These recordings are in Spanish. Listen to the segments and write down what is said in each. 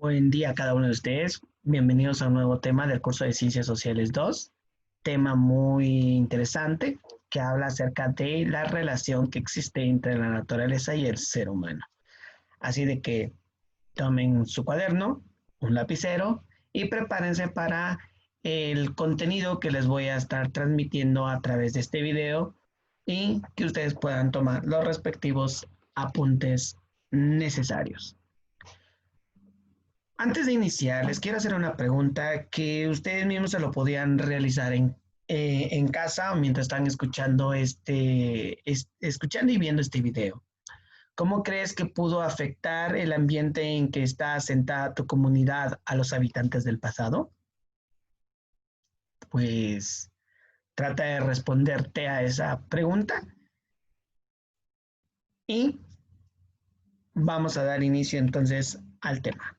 Buen día a cada uno de ustedes. Bienvenidos a un nuevo tema del curso de Ciencias Sociales 2. Tema muy interesante que habla acerca de la relación que existe entre la naturaleza y el ser humano. Así de que tomen su cuaderno, un lapicero y prepárense para el contenido que les voy a estar transmitiendo a través de este video y que ustedes puedan tomar los respectivos apuntes necesarios. Antes de iniciar, les quiero hacer una pregunta que ustedes mismos se lo podían realizar en casa o mientras están escuchando escuchando y viendo este video. ¿Cómo crees que pudo afectar el ambiente en que está asentada tu comunidad a los habitantes del pasado? Pues trata de responderte a esa pregunta y vamos a dar inicio entonces al tema.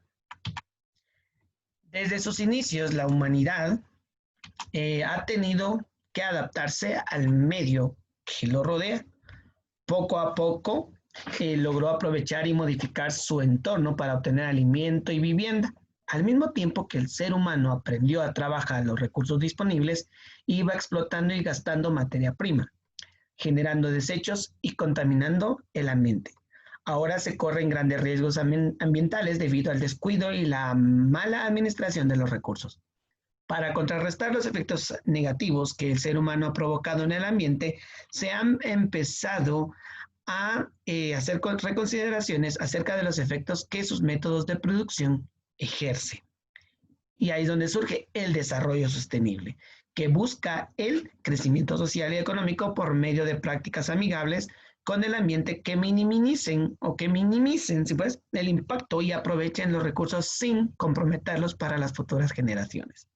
Desde sus inicios, la humanidad ha tenido que adaptarse al medio que lo rodea. Poco a poco logró aprovechar y modificar su entorno para obtener alimento y vivienda. Al mismo tiempo que el ser humano aprendió a trabajar los recursos disponibles, iba explotando y gastando materia prima, generando desechos y contaminando el ambiente. Ahora se corren grandes riesgos ambientales debido al descuido y la mala administración de los recursos. Para contrarrestar los efectos negativos que el ser humano ha provocado en el ambiente, se han empezado a hacer reconsideraciones acerca de los efectos que sus métodos de producción ejercen. Y ahí es donde surge el desarrollo sostenible, que busca el crecimiento social y económico por medio de prácticas amigables con el ambiente que minimicen si pues, el impacto y aprovechen los recursos sin comprometerlos para las futuras generaciones.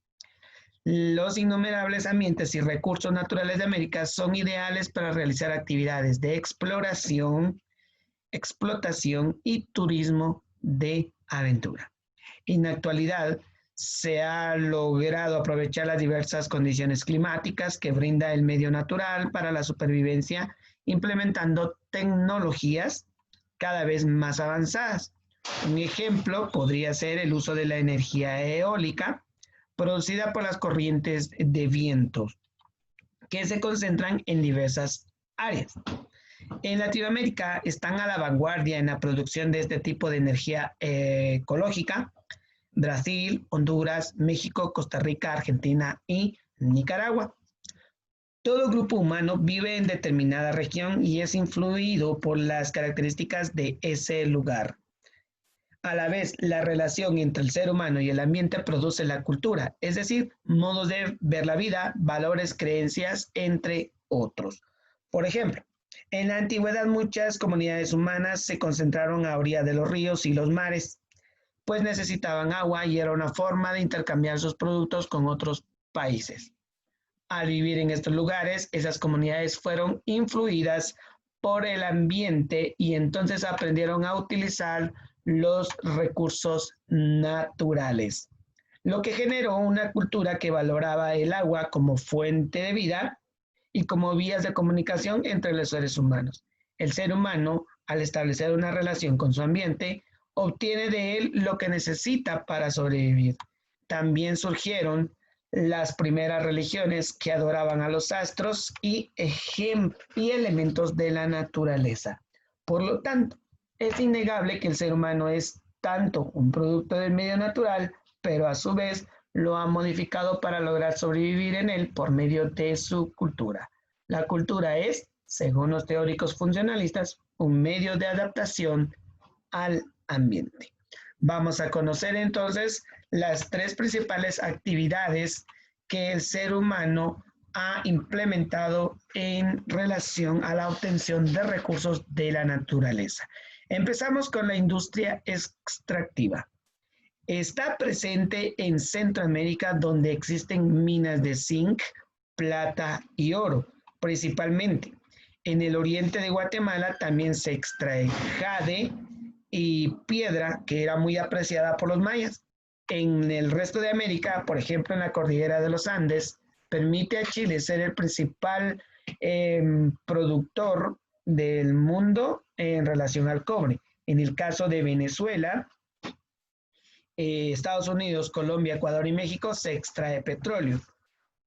Los innumerables ambientes y recursos naturales de América son ideales para realizar actividades de exploración, explotación y turismo de aventura. En la actualidad, se ha logrado aprovechar las diversas condiciones climáticas que brinda el medio natural para la supervivencia, implementando tecnologías cada vez más avanzadas. Un ejemplo podría ser el uso de la energía eólica, producida por las corrientes de vientos, que se concentran en diversas áreas. En Latinoamérica están a la vanguardia en la producción de este tipo de energía ecológica: Brasil, Honduras, México, Costa Rica, Argentina y Nicaragua. Todo grupo humano vive en determinada región y es influido por las características de ese lugar. A la vez, la relación entre el ser humano y el ambiente produce la cultura, es decir, modos de ver la vida, valores, creencias, entre otros. Por ejemplo, en la antigüedad muchas comunidades humanas se concentraron a orillas de los ríos y los mares, pues necesitaban agua y era una forma de intercambiar sus productos con otros países. Al vivir en estos lugares, esas comunidades fueron influidas por el ambiente y entonces aprendieron a utilizar los recursos naturales, lo que generó una cultura que valoraba el agua como fuente de vida y como vías de comunicación entre los seres humanos. El ser humano, al establecer una relación con su ambiente, obtiene de él lo que necesita para sobrevivir. También surgieron las primeras religiones que adoraban a los astros y elementos de la naturaleza. Por lo tanto, es innegable que el ser humano es tanto un producto del medio natural, pero a su vez lo ha modificado para lograr sobrevivir en él por medio de su cultura. La cultura es, según los teóricos funcionalistas, un medio de adaptación al ambiente. Vamos a conocer entonces las tres principales actividades que el ser humano ha implementado en relación a la obtención de recursos de la naturaleza. Empezamos con la industria extractiva. Está presente en Centroamérica, donde existen minas de zinc, plata y oro, principalmente. En el oriente de Guatemala también se extrae jade y piedra, que era muy apreciada por los mayas. En el resto de América, por ejemplo en la cordillera de los Andes, permite a Chile ser el principal productor del mundo en relación al cobre. En el caso de Venezuela, Estados Unidos, Colombia, Ecuador y México se extrae petróleo.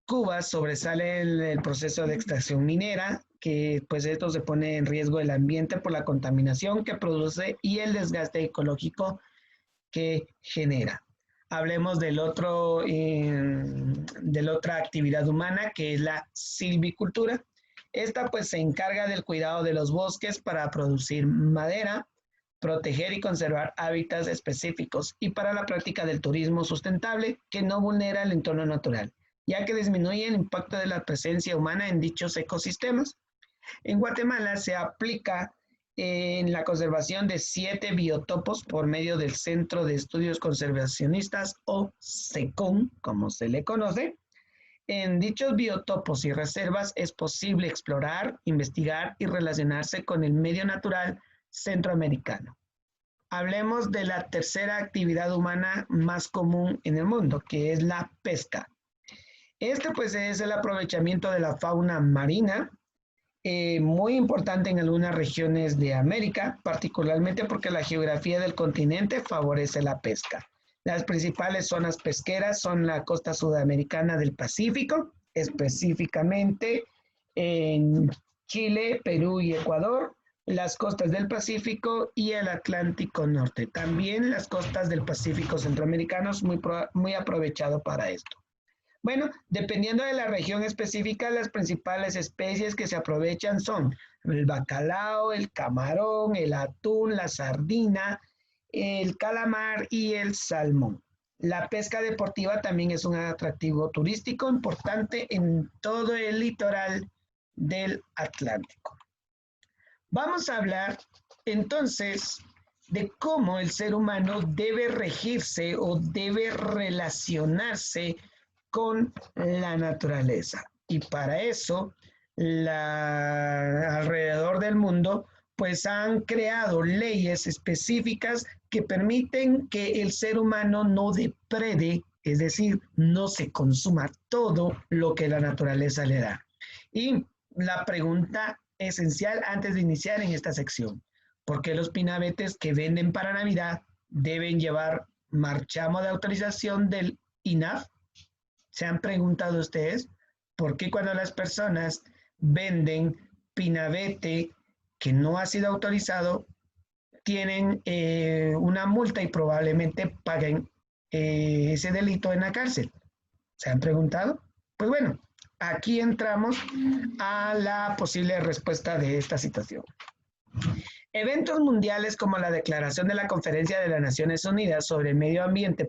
Cuba sobresale en el proceso de extracción minera, que pues esto se pone en riesgo el ambiente por la contaminación que produce y el desgaste ecológico que genera. Hablemos de la otra actividad humana, que es la silvicultura. Esta pues se encarga del cuidado de los bosques para producir madera, proteger y conservar hábitats específicos y para la práctica del turismo sustentable que no vulnera el entorno natural, ya que disminuye el impacto de la presencia humana en dichos ecosistemas. En Guatemala se aplica en la conservación de 7 biotopos por medio del Centro de Estudios Conservacionistas o SECON, como se le conoce. En dichos biotopos y reservas es posible explorar, investigar y relacionarse con el medio natural centroamericano. Hablemos de la tercera actividad humana más común en el mundo, que es la pesca. Este pues es el aprovechamiento de la fauna marina, muy importante en algunas regiones de América, particularmente porque la geografía del continente favorece la pesca. Las principales zonas pesqueras son la costa sudamericana del Pacífico, específicamente en Chile, Perú y Ecuador, las costas del Pacífico y el Atlántico Norte. También las costas del Pacífico centroamericanos muy aprovechado para esto. Bueno, dependiendo de la región específica, las principales especies que se aprovechan son el bacalao, el camarón, el atún, la sardina, el calamar y el salmón. La pesca deportiva también es un atractivo turístico importante en todo el litoral del Atlántico. Vamos a hablar entonces de cómo el ser humano debe regirse o debe relacionarse con la naturaleza. Y para eso, alrededor del mundo, pues han creado leyes específicas que permiten que el ser humano no deprede, es decir, no se consuma todo lo que la naturaleza le da. Y la pregunta esencial antes de iniciar en esta sección, ¿por qué los pinabetes que venden para Navidad deben llevar marchamo de autorización del INAF? ¿Se han preguntado ustedes por qué cuando las personas venden pinabete que no ha sido autorizado, tienen una multa y probablemente paguen ese delito en la cárcel? ¿Se han preguntado? Pues bueno, aquí entramos a la posible respuesta de esta situación. Eventos mundiales como la declaración de la Conferencia de las Naciones Unidas sobre el Medio Ambiente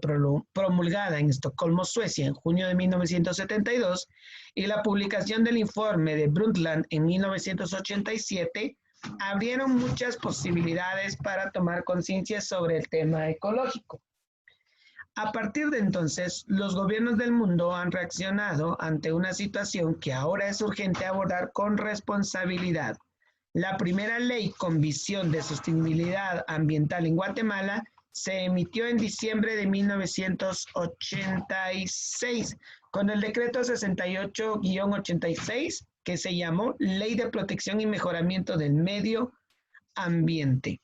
promulgada en Estocolmo, Suecia, en junio de 1972, y la publicación del informe de Brundtland en 1987, abrieron muchas posibilidades para tomar conciencia sobre el tema ecológico. A partir de entonces, los gobiernos del mundo han reaccionado ante una situación que ahora es urgente abordar con responsabilidad. La primera ley con visión de sostenibilidad ambiental en Guatemala se emitió en diciembre de 1986 con el decreto 68-86 que se llamó Ley de Protección y Mejoramiento del Medio Ambiente,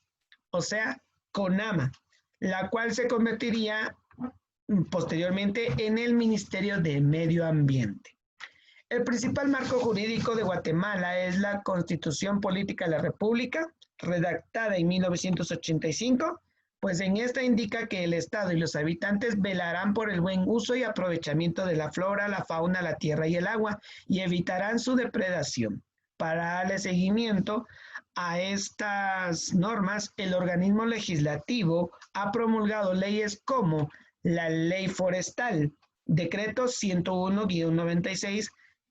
o sea, CONAMA, la cual se convertiría posteriormente en el Ministerio de Medio Ambiente. El principal marco jurídico de Guatemala es la Constitución Política de la República, redactada en 1985, pues en esta indica que el Estado y los habitantes velarán por el buen uso y aprovechamiento de la flora, la fauna, la tierra y el agua y evitarán su depredación. Para darle seguimiento a estas normas, el organismo legislativo ha promulgado leyes como la Ley Forestal, Decreto 101-96,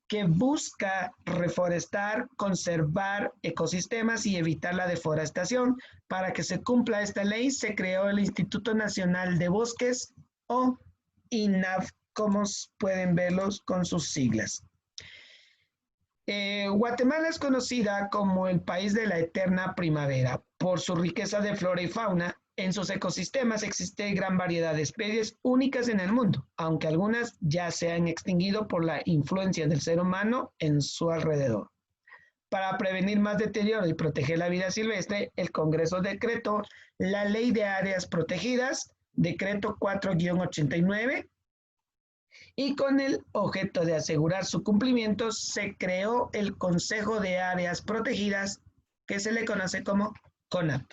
que busca reforestar, conservar ecosistemas y evitar la deforestación. Para que se cumpla esta ley, se creó el Instituto Nacional de Bosques o INAF, como pueden verlos con sus siglas. Guatemala es conocida como el país de la eterna primavera por su riqueza de flora y fauna. En sus ecosistemas existe gran variedad de especies únicas en el mundo, aunque algunas ya se han extinguido por la influencia del ser humano en su alrededor. Para prevenir más deterioro y proteger la vida silvestre, el Congreso decretó la Ley de Áreas Protegidas Decreto 4-89, y con el objeto de asegurar su cumplimiento se creó el Consejo de Áreas Protegidas, que se le conoce como CONAP.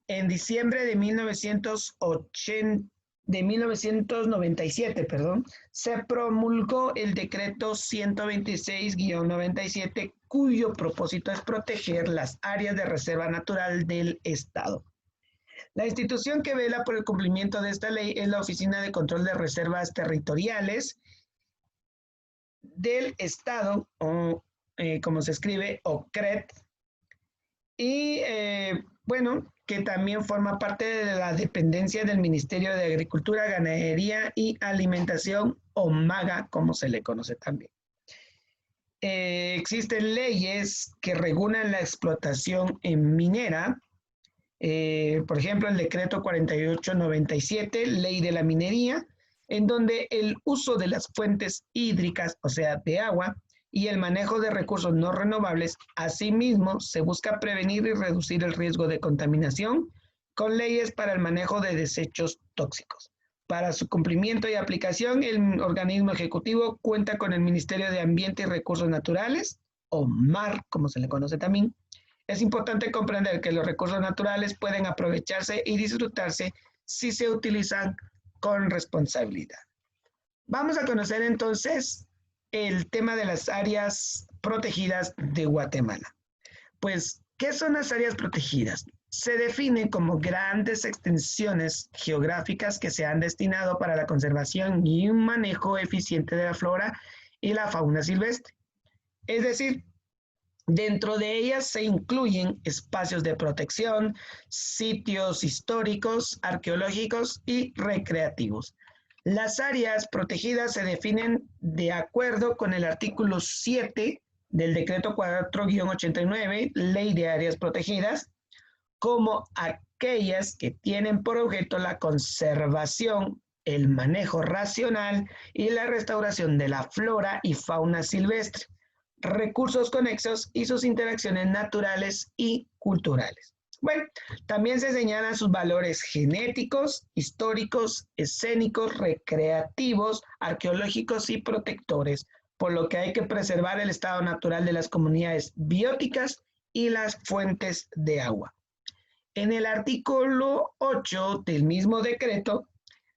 En diciembre de 1997, se promulgó el decreto 126-97, cuyo propósito es proteger las áreas de reserva natural del Estado. La institución que vela por el cumplimiento de esta ley es la Oficina de Control de Reservas Territoriales del Estado, o como se escribe, OCRET, y bueno, que también forma parte de la dependencia del Ministerio de Agricultura, Ganadería y Alimentación, o MAGA, como se le conoce también. Existen leyes que regulan la explotación minera, por ejemplo, el decreto 4897, ley de la minería, en donde el uso de las fuentes hídricas, o sea, de agua, y el manejo de recursos no renovables, asimismo, se busca prevenir y reducir el riesgo de contaminación con leyes para el manejo de desechos tóxicos. Para su cumplimiento y aplicación, el organismo ejecutivo cuenta con el Ministerio de Ambiente y Recursos Naturales, o MAR, como se le conoce también. Es importante comprender que los recursos naturales pueden aprovecharse y disfrutarse si se utilizan con responsabilidad. Vamos a conocer entonces el tema de las áreas protegidas de Guatemala. Pues, ¿qué son las áreas protegidas? Se definen como grandes extensiones geográficas que se han destinado para la conservación y un manejo eficiente de la flora y la fauna silvestre. Es decir, dentro de ellas se incluyen espacios de protección, sitios históricos, arqueológicos y recreativos. Las áreas protegidas se definen de acuerdo con el artículo 7 del decreto 4-89, Ley de Áreas Protegidas, como aquellas que tienen por objeto la conservación, el manejo racional y la restauración de la flora y fauna silvestre, recursos conexos y sus interacciones naturales y culturales. Bueno, también se señalan sus valores genéticos, históricos, escénicos, recreativos, arqueológicos y protectores, por lo que hay que preservar el estado natural de las comunidades bióticas y las fuentes de agua. En el artículo 8 del mismo decreto,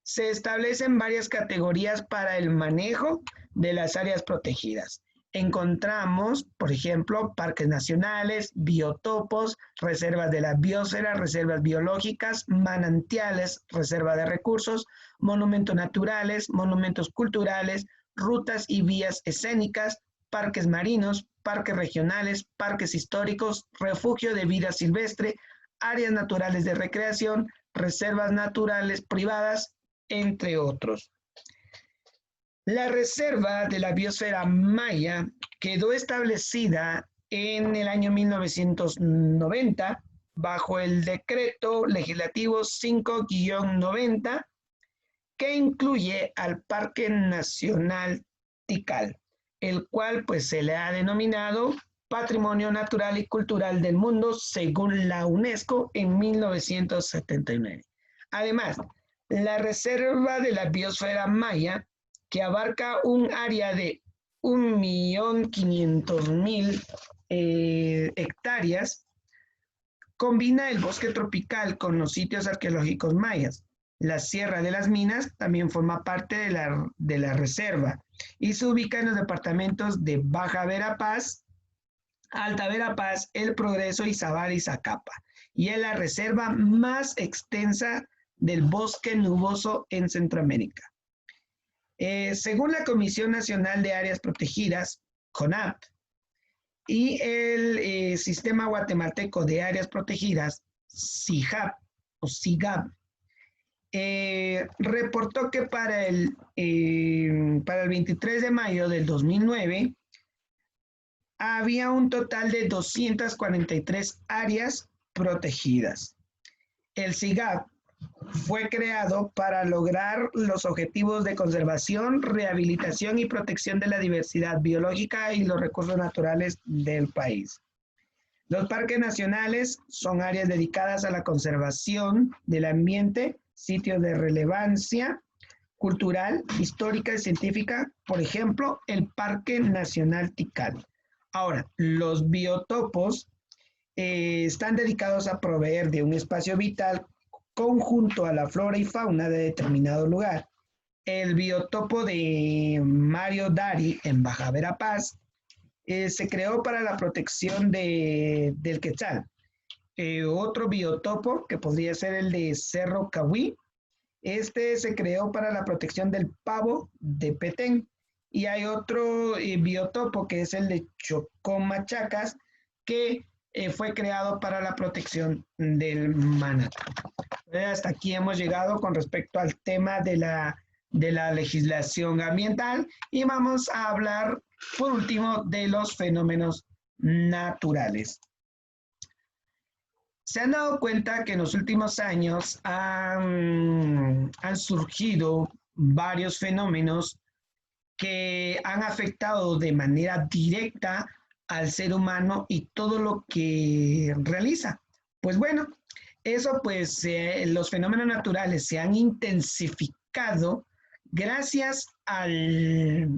se establecen varias categorías para el manejo de las áreas protegidas. Encontramos, por ejemplo, parques nacionales, biotopos, reservas de la biosfera, reservas biológicas, manantiales, reserva de recursos, monumentos naturales, monumentos culturales, rutas y vías escénicas, parques marinos, parques regionales, parques históricos, refugio de vida silvestre, áreas naturales de recreación, reservas naturales privadas, entre otros. La reserva de la biosfera maya quedó establecida en el año 1990 bajo el decreto legislativo 5-90, que incluye al Parque Nacional Tikal, el cual pues se le ha denominado Patrimonio Natural y Cultural del Mundo según la UNESCO en 1979. Además, la reserva de la biosfera maya, que abarca un área de 1.500.000 hectáreas, combina el bosque tropical con los sitios arqueológicos mayas. La Sierra de las Minas también forma parte de la reserva y se ubica en los departamentos de Baja Verapaz, Alta Verapaz, El Progreso, Izabal y Zacapa, y es la reserva más extensa del bosque nuboso en Centroamérica. Según la Comisión Nacional de Áreas Protegidas, CONAP, y el Sistema Guatemalteco de Áreas Protegidas, SIGAP, o SIGAP, reportó que para el 23 de mayo del 2009 había un total de 243 áreas protegidas. El SIGAP fue creado para lograr los objetivos de conservación, rehabilitación y protección de la diversidad biológica y los recursos naturales del país. Los parques nacionales son áreas dedicadas a la conservación del ambiente sitios de relevancia cultural, histórica y científica, por ejemplo, el Parque Nacional Tikal. Ahora, los biotopos están dedicados a proveer de un espacio vital conjunto a la flora y fauna de determinado lugar. El biotopo de Mario Dari en Baja Verapaz se creó para la protección del quetzal. Otro biotopo, que podría ser el de Cerro Cahuí, este se creó para la protección del pavo de Petén. Y hay otro biotopo que es el de Chocó-Machacas, que fue creado para la protección del manatí. Hasta aquí hemos llegado con respecto al tema de la legislación ambiental y vamos a hablar por último de los fenómenos naturales. Se han dado cuenta que en los últimos años han surgido varios fenómenos que han afectado de manera directa al ser humano y todo lo que realiza. Pues bueno, eso pues los fenómenos naturales se han intensificado gracias a la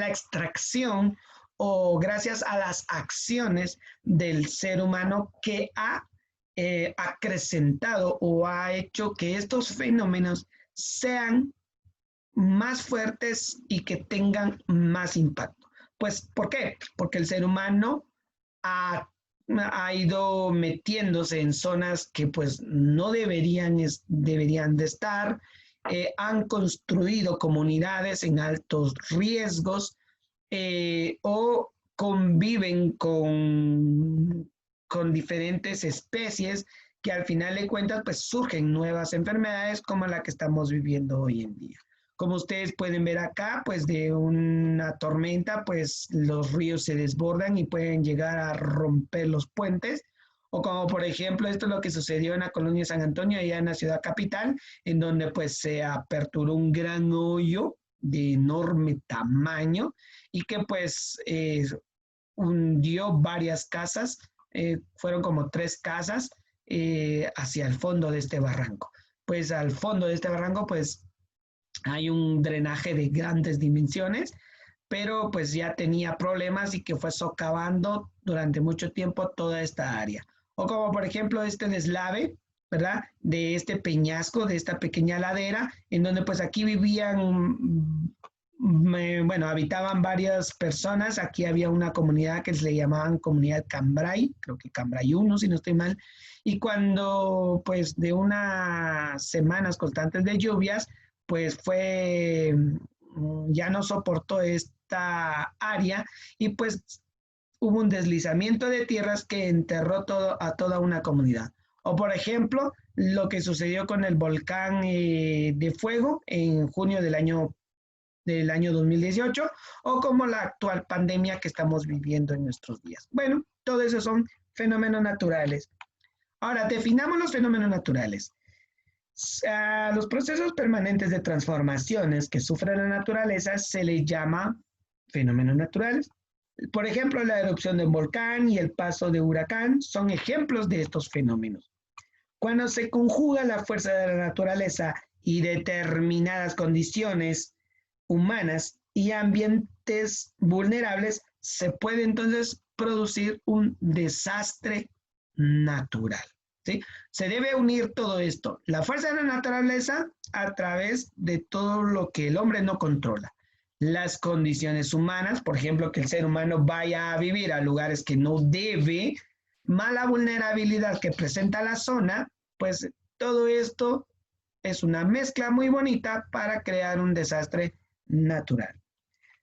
extracción o gracias a las acciones del ser humano que ha acrecentado o ha hecho que estos fenómenos sean más fuertes y que tengan más impacto. Pues, ¿por qué? Porque el ser humano ha ido metiéndose en zonas que pues no deberían de estar, han construido comunidades en altos riesgos, o conviven con diferentes especies que al final de cuentas pues surgen nuevas enfermedades como la que estamos viviendo hoy en día. Como ustedes pueden ver acá, pues de una tormenta, pues los ríos se desbordan y pueden llegar a romper los puentes. O como por ejemplo, esto es lo que sucedió en la colonia San Antonio, allá en la ciudad capital, en donde pues se aperturó un gran hoyo de enorme tamaño y que pues hundió varias casas, fueron como 3 casas hacia el fondo de este barranco. Pues al fondo de este barranco pues hay un drenaje de grandes dimensiones, pero pues ya tenía problemas y que fue socavando durante mucho tiempo toda esta área. O como por ejemplo este deslave, ¿verdad? De este peñasco, de esta pequeña ladera, en donde pues aquí vivían, bueno, habitaban varias personas. Aquí había una comunidad que se le llamaban comunidad Cambrai, creo que Cambrai 1, si no estoy mal. Y cuando pues de unas semanas constantes de lluvias, pues ya no soportó esta área y pues hubo un deslizamiento de tierras que enterró a toda una comunidad. O por ejemplo, lo que sucedió con el volcán de fuego en junio del año 2018, o como la actual pandemia que estamos viviendo en nuestros días. Bueno, todo eso son fenómenos naturales. Ahora, definamos los fenómenos naturales. A los procesos permanentes de transformaciones que sufre la naturaleza se les llama fenómenos naturales. Por ejemplo, la erupción de un volcán y el paso de huracán son ejemplos de estos fenómenos. Cuando se conjuga la fuerza de la naturaleza y determinadas condiciones humanas y ambientes vulnerables, se puede entonces producir un desastre natural. ¿Sí? Se debe unir todo esto, la fuerza de la naturaleza a través de todo lo que el hombre no controla. Las condiciones humanas, por ejemplo, que el ser humano vaya a vivir a lugares que no debe, mala vulnerabilidad que presenta la zona, pues todo esto es una mezcla muy bonita para crear un desastre natural.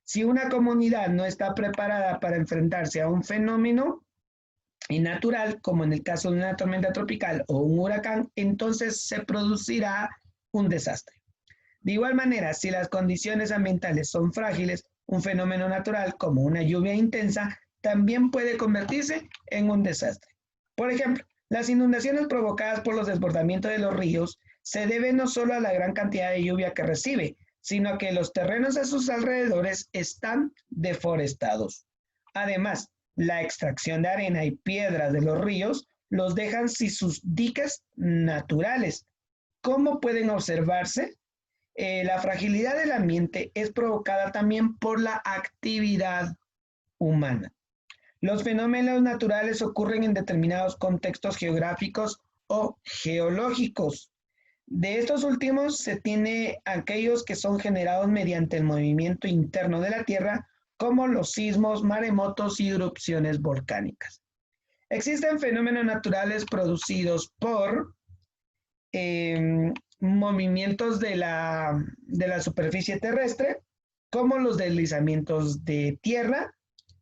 Si una comunidad no está preparada para enfrentarse a un fenómeno natural, como en el caso de una tormenta tropical o un huracán, entonces se producirá un desastre. De igual manera, si las condiciones ambientales son frágiles, un fenómeno natural como una lluvia intensa también puede convertirse en un desastre. Por ejemplo, las inundaciones provocadas por los desbordamientos de los ríos se deben no solo a la gran cantidad de lluvia que recibe, sino a que los terrenos a sus alrededores están deforestados. Además, la extracción de arena y piedras de los ríos los dejan sin sus diques naturales. Como pueden observarse, la fragilidad del ambiente es provocada también por la actividad humana. Los fenómenos naturales ocurren en determinados contextos geográficos o geológicos. De estos últimos se tiene aquellos que son generados mediante el movimiento interno de la Tierra, como los sismos, maremotos y erupciones volcánicas. Existen fenómenos naturales producidos por movimientos de la superficie terrestre, como los deslizamientos de tierra,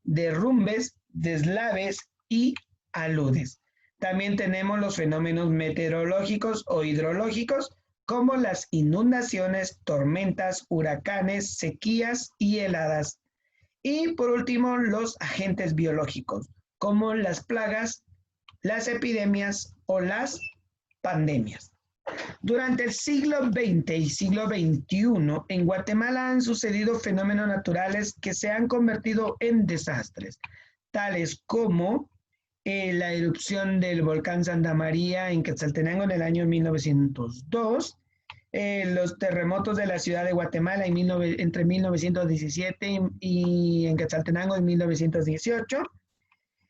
derrumbes, deslaves y aludes. También tenemos los fenómenos meteorológicos o hidrológicos, como las inundaciones, tormentas, huracanes, sequías y heladas. Y por último, los agentes biológicos, como las plagas, las epidemias o las pandemias. Durante el siglo XX y siglo XXI, en Guatemala han sucedido fenómenos naturales que se han convertido en desastres, tales como la erupción del volcán Santa María en Quetzaltenango en el año 1902, los terremotos de la ciudad de Guatemala entre 1917 y en Quetzaltenango en 1918,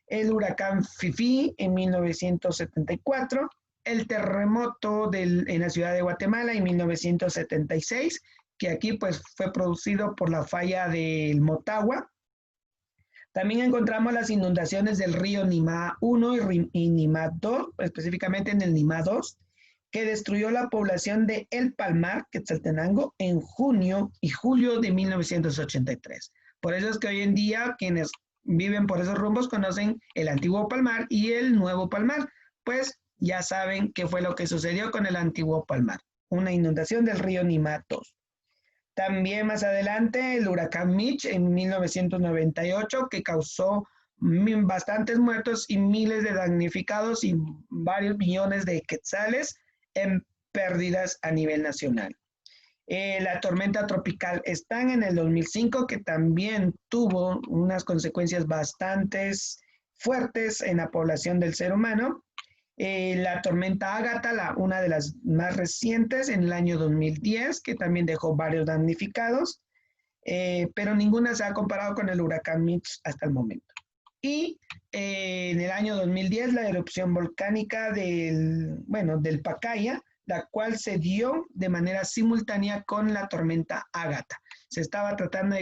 el huracán Fifi en 1974, el terremoto en la ciudad de Guatemala en 1976, que aquí pues fue producido por la falla del Motagua. También encontramos las inundaciones del río Nimá 1 y Nimá 2, específicamente en el Nimá 2, que destruyó la población de El Palmar, Quetzaltenango, en junio y julio de 1983. Por eso es que hoy en día quienes viven por esos rumbos conocen el antiguo Palmar y el nuevo Palmar, pues ya saben qué fue lo que sucedió con el antiguo Palmar, una inundación del río Nimá 2. También más adelante el huracán Mitch en 1998 que causó bastantes muertos y miles de damnificados y varios millones de quetzales en pérdidas a nivel nacional. La tormenta tropical Stan en el 2005 que también tuvo unas consecuencias bastante fuertes en la población del ser humano. La tormenta Ágata, una de las más recientes en el año 2010, que también dejó varios damnificados, pero ninguna se ha comparado con el huracán Mitch hasta el momento. Y en el año 2010 la erupción volcánica del Pacaya, la cual se dio de manera simultánea con la tormenta Ágata. Se estaba tratando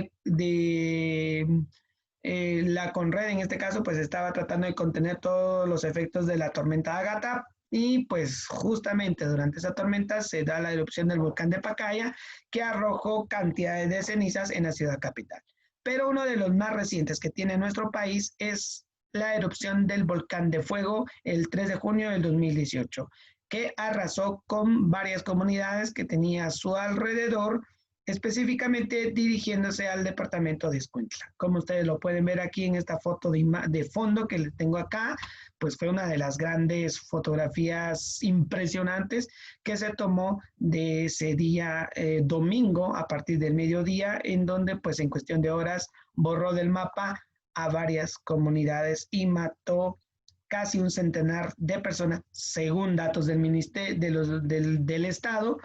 la Conred en este caso pues estaba tratando de contener todos los efectos de la tormenta Ágata y pues justamente durante esa tormenta se da la erupción del volcán de Pacaya que arrojó cantidades de cenizas en la ciudad capital. Pero uno de los más recientes que tiene nuestro país es la erupción del volcán de fuego el 3 de junio del 2018, que arrasó con varias comunidades que tenía a su alrededor, específicamente dirigiéndose al departamento de Escuintla. Como ustedes lo pueden ver aquí en esta foto de fondo que les tengo acá, pues fue una de las grandes fotografías impresionantes que se tomó de ese día domingo a partir del mediodía, en donde pues en cuestión de horas borró del mapa a varias comunidades y mató casi un centenar de personas, según datos del Ministerio del Estado,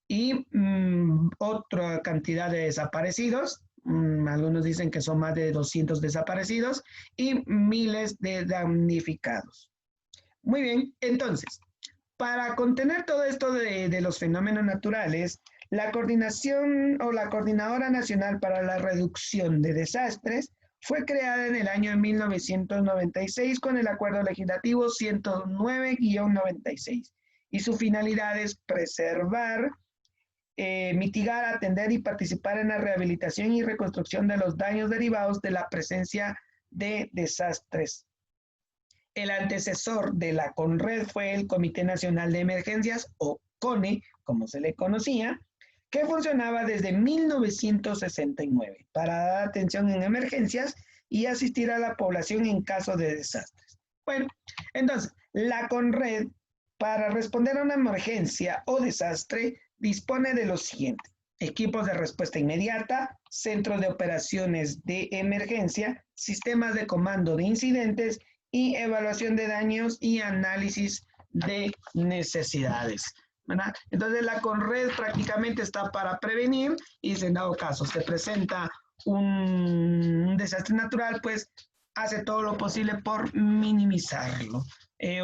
y otra cantidad de desaparecidos, algunos dicen que son más de 200 desaparecidos y miles de damnificados. Muy bien, entonces, para contener todo esto de los fenómenos naturales, la coordinación o la Coordinadora Nacional para la Reducción de Desastres fue creada en el año 1996 con el Acuerdo Legislativo 109-96 y su finalidad es preservar, mitigar, atender y participar en la rehabilitación y reconstrucción de los daños derivados de la presencia de desastres. El antecesor de la CONRED fue el Comité Nacional de Emergencias, o CONE, como se le conocía, que funcionaba desde 1969 para dar atención en emergencias y asistir a la población en caso de desastres. Bueno, entonces, la CONRED, para responder a una emergencia o desastre, dispone de lo siguiente: equipos de respuesta inmediata, centros de operaciones de emergencia, sistemas de comando de incidentes y evaluación de daños y análisis de necesidades, ¿verdad? Entonces la CONRED prácticamente está para prevenir y si en dado caso se presenta un desastre natural, pues hace todo lo posible por minimizarlo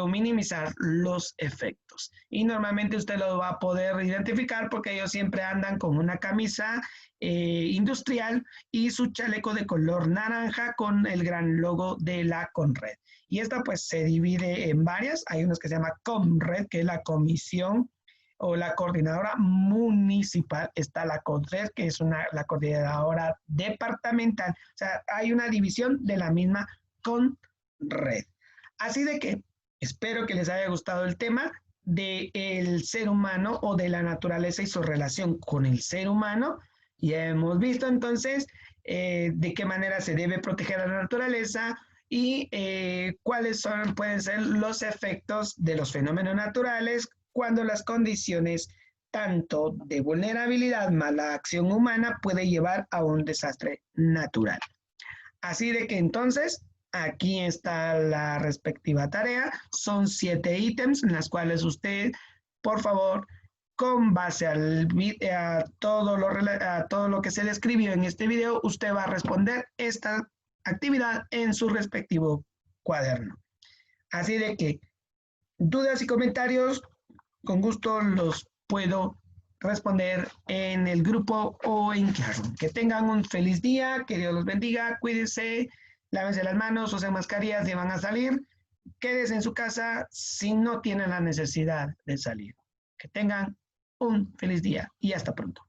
o minimizar los efectos. Y normalmente usted lo va a poder identificar porque ellos siempre andan con una camisa industrial y su chaleco de color naranja con el gran logo de la CONRED. Y esta pues se divide en varias. Hay unos que se llama CONRED, que es la comisión o la coordinadora municipal. Está la CONRED, que es la coordinadora departamental. O sea, hay una división de la misma CONRED. Así de que espero que les haya gustado el tema del ser humano o de la naturaleza y su relación con el ser humano. Ya hemos visto entonces de qué manera se debe proteger a la naturaleza y cuáles pueden ser los efectos de los fenómenos naturales cuando las condiciones tanto de vulnerabilidad más la acción humana puede llevar a un desastre natural. Así de que entonces aquí está la respectiva tarea. Son 7 ítems en las cuales usted, por favor, con base a todo lo que se describió en este video, usted va a responder esta actividad en su respectivo cuaderno. Así de que dudas y comentarios, con gusto los puedo responder en el grupo o en Classroom. Que tengan un feliz día, que Dios los bendiga, cuídense, lávense las manos, usen mascarillas si van a salir, quédense en su casa si no tienen la necesidad de salir. Que tengan un feliz día y hasta pronto.